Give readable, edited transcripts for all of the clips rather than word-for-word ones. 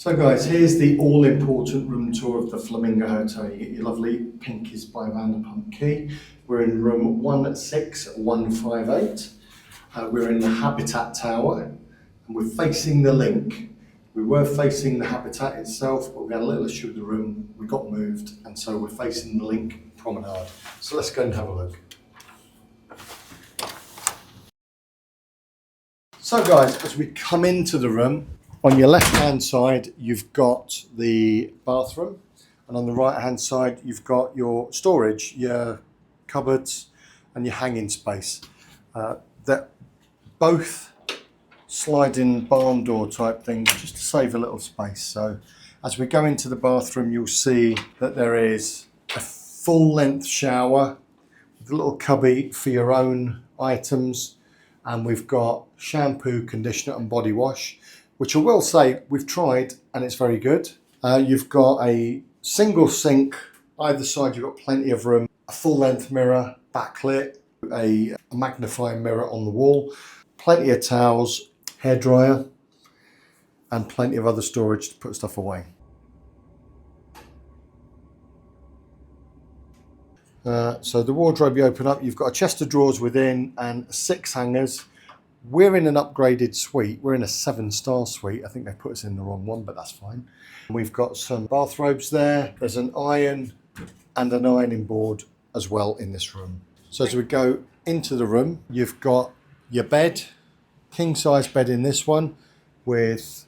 So guys, here's the all-important room tour of the Flamingo Hotel. You get your lovely Pinkies by Vanderpump Key. We're in room 16158. We're in the Habitat Tower and we're facing the LINQ. We were facing the Habitat itself, but we had a little issue with the room. We got moved and so we're facing the LINQ promenade. So let's go and have a look. So guys, as we come into the room, on your left hand side you've got the bathroom, and on the right hand side you've got your storage, your cupboards and your hanging space. They're both sliding barn door type things just to save a little space. So as we go into the bathroom you'll see that there is a full length shower with a little cubby for your own items, and we've got shampoo, conditioner and body wash, which I will say we've tried and it's very good. You've got a single sink either side, you've got plenty of room, a full length mirror, backlit, a magnifying mirror on the wall, plenty of towels, hairdryer and plenty of other storage to put stuff away. So the wardrobe you open up, you've got a chest of drawers within and 6 hangers. We're in an upgraded suite. We're in a 7-star suite. I think they put us in the wrong one, but that's fine. We've got some bathrobes there. There's an iron and an ironing board as well in this room. So as we go into the room, you've got your bed, king size bed in this one with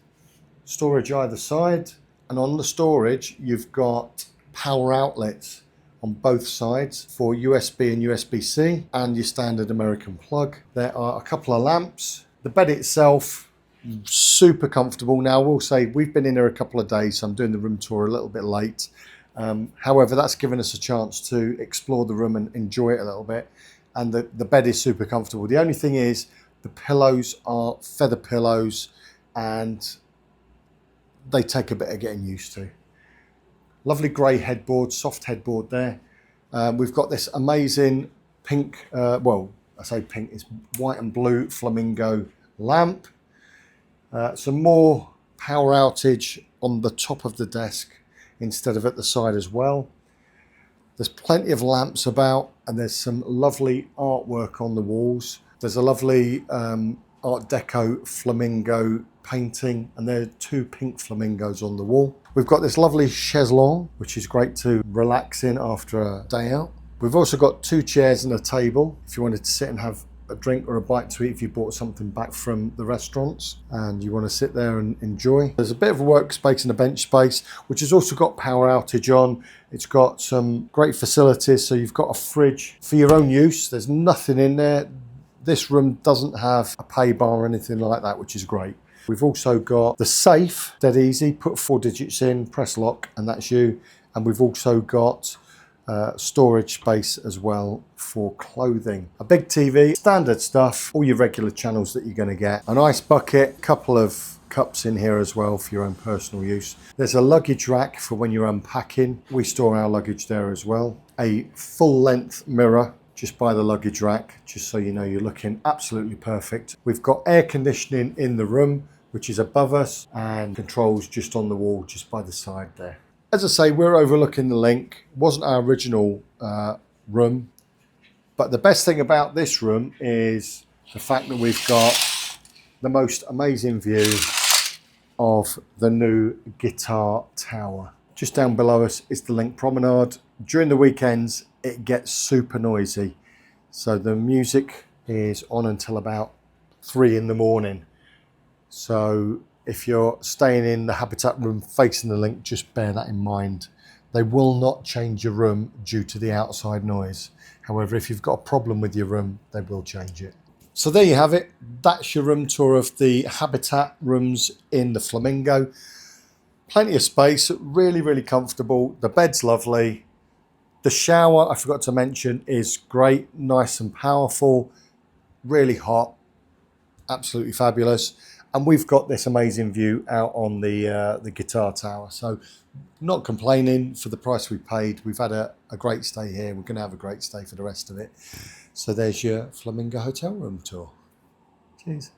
storage either side. And on the storage, you've got power outlets on both sides for USB and USB-C and your standard American plug. There are a couple of lamps. The bed itself, super comfortable. Now, I will say we've been in here a couple of days, so I'm doing the room tour a little bit late. However, that's given us a chance to explore the room and enjoy it a little bit. And the bed is super comfortable. The only thing is the pillows are feather pillows and they take a bit of getting used to. Lovely grey headboard, soft headboard there. We've got this amazing pink, well, I say pink, it's white and blue flamingo lamp. Some more power outage on the top of the desk instead of at the side as well. There's plenty of lamps about and there's some lovely artwork on the walls. There's a lovely Art Deco flamingo painting and there are 2 pink flamingos on the wall. We've got this lovely chaise longue, which is great to relax in after a day out. We've also got 2 chairs and a table if you wanted to sit and have a drink or a bite to eat if you bought something back from the restaurants and you want to sit there and enjoy. There's a bit of a workspace and a bench space, which has also got power outage on. It's got some great facilities, so you've got a fridge for your own use. There's nothing in there. This room doesn't have a pay bar or anything like that, which is great. We've also got the safe, dead easy, put 4 digits in, press lock, and that's you. And we've also got storage space as well for clothing. A big TV, standard stuff, all your regular channels that you're going to get. An ice bucket, couple of cups in here as well for your own personal use. There's a luggage rack for when you're unpacking. We store our luggage there as well. A full length mirror just by the luggage rack, just so you know you're looking absolutely perfect. We've got air conditioning in the room, which is above us, and controls just on the wall, just by the side there. As I say, we're overlooking the LINQ. It wasn't our original room, but the best thing about this room is the fact that we've got the most amazing view of the new guitar tower. Just down below us is the LINQ promenade. During the weekends, it gets super noisy. So the music is on until about 3 in the morning. So if you're staying in the Habitat room facing the LINQ, just bear that in mind. They will not change your room due to the outside noise. However, if you've got a problem with your room, they will change it. So there you have it. That's your room tour of the Habitat rooms in the Flamingo. Plenty of space, really, really comfortable. The bed's lovely. The shower, I forgot to mention, is great, nice and powerful, really hot, absolutely fabulous. And we've got this amazing view out on the guitar tower. So not complaining for the price we paid. We've had a great stay here. We're going to have a great stay for the rest of it. So there's your Flamingo hotel room tour. Cheers.